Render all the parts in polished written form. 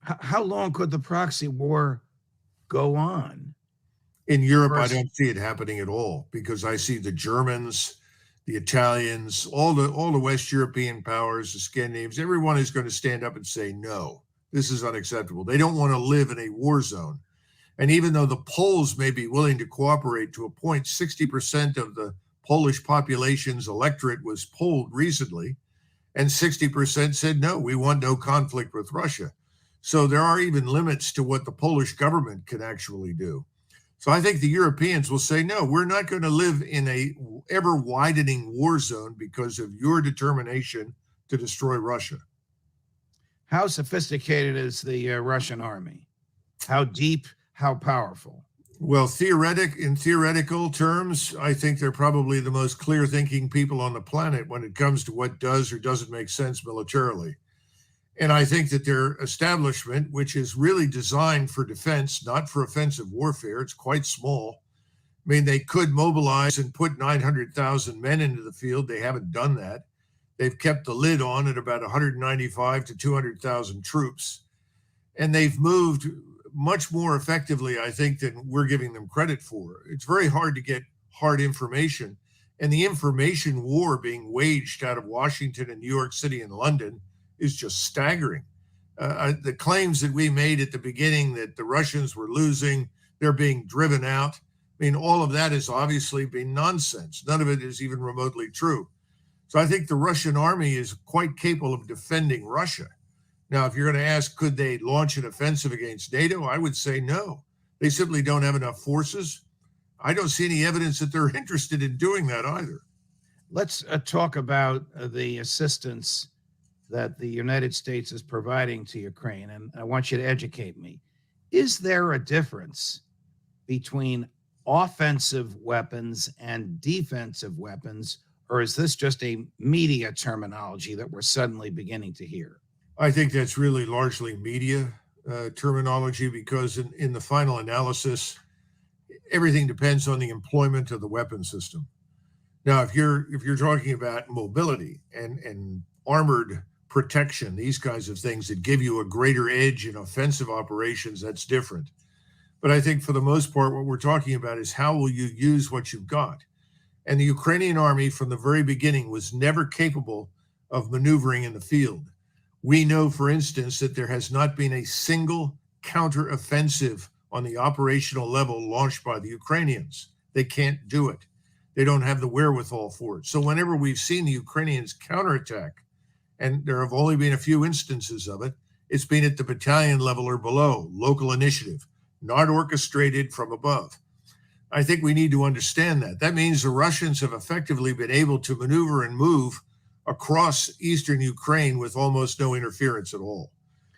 How long could the proxy war go on? In Europe, I First, don't see it happening at all because I see the Germans, the Italians, all the West European powers, the Scandinavians, everyone is going to stand up and say, no, this is unacceptable. They don't want to live in a war zone. And even though the Poles may be willing to cooperate to a point, 60% of the Polish population's electorate was polled recently, and 60% said, no, we want no conflict with Russia. So there are even limits to what the Polish government can actually do. So I think the Europeans will say, no, we're not going to live in a ever widening war zone because of your determination to destroy Russia. how sophisticated is the Russian army? How deep? How powerful? Well, in theoretical terms, I think they're probably the most clear thinking people on the planet when it comes to what does or doesn't make sense militarily. And I think that their establishment, which is really designed for defense, not for offensive warfare, it's quite small. I mean, they could mobilize and put 900,000 men into the field. They haven't done that. They've kept the lid on at about 195 to 200,000 troops. And they've moved much more effectively, I think, than we're giving them credit for. It's very hard to get hard information. And the information war being waged out of Washington and New York City and London is just staggering. The claims that we made at the beginning that the Russians were losing, they're being driven out. I mean, all of that has obviously been nonsense. None of it is even remotely true. So I think the Russian army is quite capable of defending Russia. Now, if you're going to ask, could they launch an offensive against NATO? I would say no. They simply don't have enough forces. I don't see any evidence that they're interested in doing that either. Let's talk about the assistance that the United States is providing to Ukraine. And I want you to educate me. Is there a difference between offensive weapons and defensive weapons, or is this just a media terminology that we're suddenly beginning to hear? I think that's really largely media terminology because in the final analysis, everything depends on the employment of the weapon system. Now, if you're talking about mobility and armored protection, these kinds of things that give you a greater edge in offensive operations, that's different. But I think for the most part, what we're talking about is how will you use what you've got? And the Ukrainian army from the very beginning was never capable of maneuvering in the field. We know, for instance, that there has not been a single counteroffensive on the operational level launched by the Ukrainians. They can't do it. They don't have the wherewithal for it. So whenever we've seen the Ukrainians counterattack, and there have only been a few instances of it, it's been at the battalion level or below, local initiative, not orchestrated from above. I think we need to understand that. That means the Russians have effectively been able to maneuver and move across eastern Ukraine with almost no interference at all.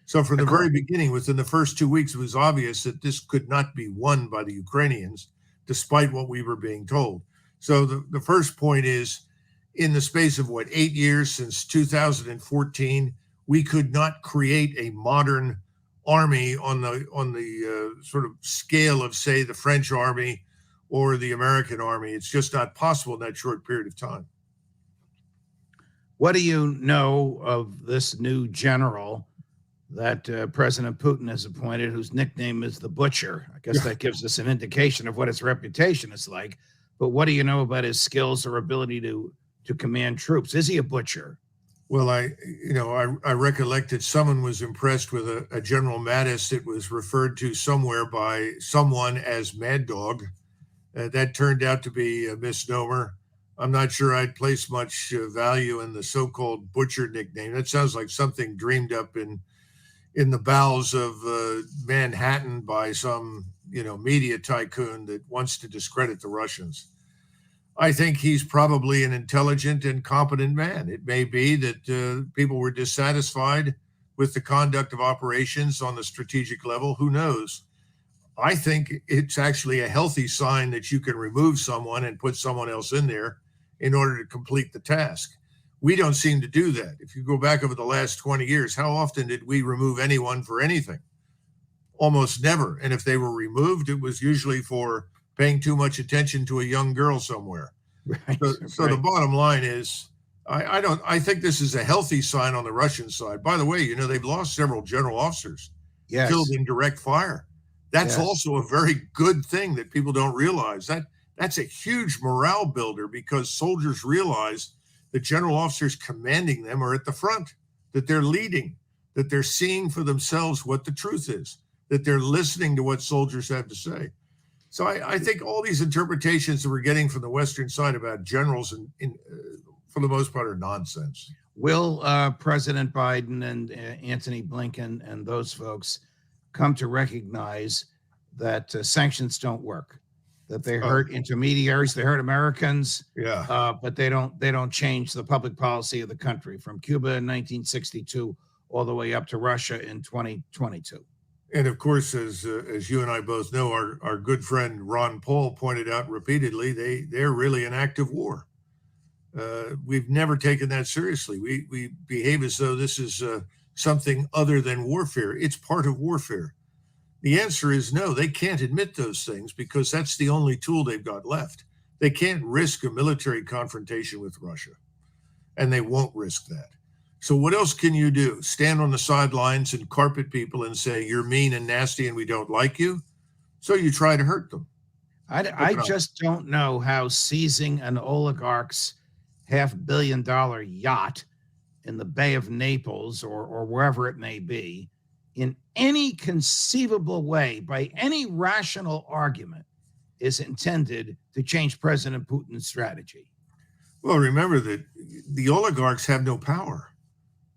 So from the very beginning, within the first 2 weeks, it was obvious that this could not be won by the Ukrainians, despite what we were being told. So the first point is, in the space of 8 years since 2014, we could not create a modern army on the sort of scale of, say, the French army or the American army. It's just not possible in that short period of time. What do you know of this new general that President Putin has appointed, whose nickname is the Butcher? I guess that gives us an indication of what his reputation is like. But what do you know about his skills or ability to command troops? Is he a butcher? Well, I recollect that someone was impressed with a General Mattis that was referred to somewhere by someone as Mad Dog. That turned out to be a misnomer. I'm not sure I'd place much value in the so-called Butcher nickname. That sounds like something dreamed up in the bowels of Manhattan by some media tycoon that wants to discredit the Russians. I think he's probably an intelligent and competent man. It may be that people were dissatisfied with the conduct of operations on the strategic level. Who knows? I think it's actually a healthy sign that you can remove someone and put someone else in there in order to complete the task. We don't seem to do that. If you go back over the last 20 years, how often did we remove anyone for anything? Almost never. And if they were removed, it was usually for paying too much attention to a young girl somewhere. Right. So the bottom line is, I think this is a healthy sign on the Russian side. By the way, they've lost several general officers. killed Yes. in direct fire. That's Yes. also a very good thing that people don't realize. That's a huge morale builder because soldiers realize the general officers commanding them are at the front, that they're leading, that they're seeing for themselves what the truth is, that they're listening to what soldiers have to say. So I think all these interpretations that we're getting from the Western side about generals, for the most part, are nonsense. Will President Biden and Antony Blinken and those folks come to recognize that sanctions don't work, that they Oh, hurt intermediaries, they hurt Americans, yeah. but they don't change the public policy of the country from Cuba in 1962 all the way up to Russia in 2022. And of course, as you and I both know, our good friend Ron Paul pointed out repeatedly, they're really an act of war. We've never taken that seriously. We behave as though this is something other than warfare. It's part of warfare. The answer is no. They can't admit those things because that's the only tool they've got left. They can't risk a military confrontation with Russia, and they won't risk that. So what else can you do? Stand on the sidelines and carpet people and say you're mean and nasty and we don't like you? So you try to hurt them. I just don't know how seizing an oligarch's $500 million yacht in the Bay of Naples or wherever it may be, in any conceivable way, by any rational argument, is intended to change President Putin's strategy. Well, remember that the oligarchs have no power.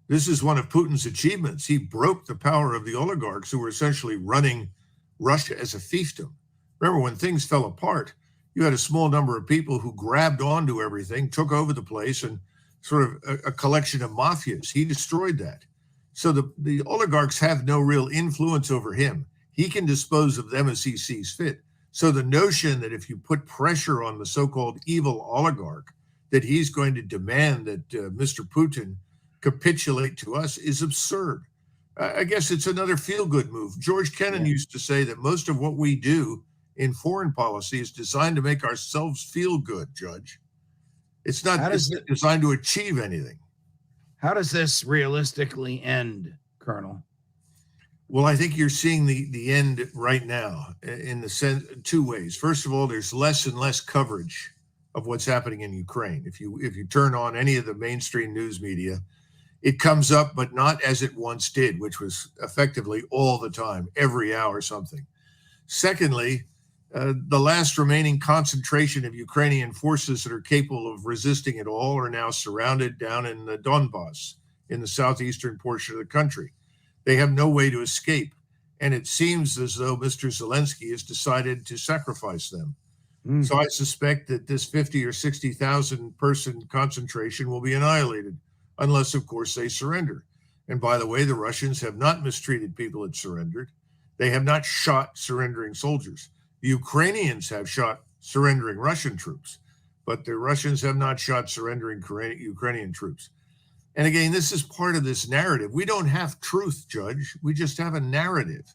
This is one of Putin's achievements. He broke the power of the oligarchs who were essentially running Russia as a fiefdom. Remember, when things fell apart, you had a small number of people who grabbed onto everything, took over the place, and sort of a collection of mafias. He destroyed that. So the oligarchs have no real influence over him. He can dispose of them as he sees fit. So the notion that if you put pressure on the so-called evil oligarch, that he's going to demand that Mr. Putin capitulate to us is absurd. I guess it's another feel-good move. George Kennan used to say that most of what we do in foreign policy is designed to make ourselves feel good, Judge. It's not designed to achieve anything. How does this realistically end, Colonel? Well, I think you're seeing the end right now in the sense two ways. First of all, there's less and less coverage of what's happening in Ukraine. If you turn on any of the mainstream news media, it comes up, but not as it once did, which was effectively all the time, every hour something. Secondly, the last remaining concentration of Ukrainian forces that are capable of resisting it all are now surrounded down in the Donbass, in the southeastern portion of the country. They have no way to escape. And it seems as though Mr. Zelensky has decided to sacrifice them. So I suspect that this 50 or 60,000 person concentration will be annihilated, unless, of course, they surrender. And by the way, the Russians have not mistreated people that surrendered. They have not shot surrendering soldiers. The Ukrainians have shot surrendering Russian troops, but the Russians have not shot surrendering Ukrainian troops. And again, this is part of this narrative. We don't have truth, Judge. We just have a narrative.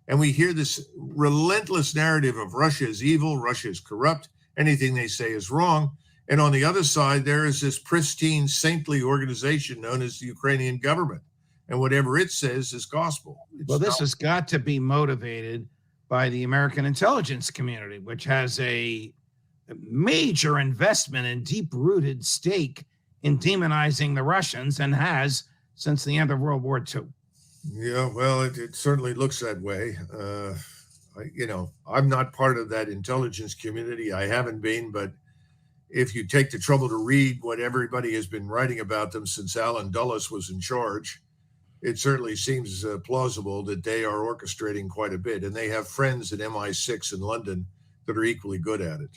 And we hear this relentless narrative of Russia is evil, Russia is corrupt, anything they say is wrong. And on the other side, there is this pristine, saintly organization known as the Ukrainian government. And whatever it says is gospel. Well, this has got to be motivated by the American intelligence community, which has a major investment and deep-rooted stake in demonizing the Russians and has since the end of World War II. Yeah, well, it certainly looks that way. I'm not part of that intelligence community. I haven't been, but if you take the trouble to read what everybody has been writing about them since Alan Dulles was in charge, it certainly seems plausible that they are orchestrating quite a bit. And they have friends at MI6 in London that are equally good at it.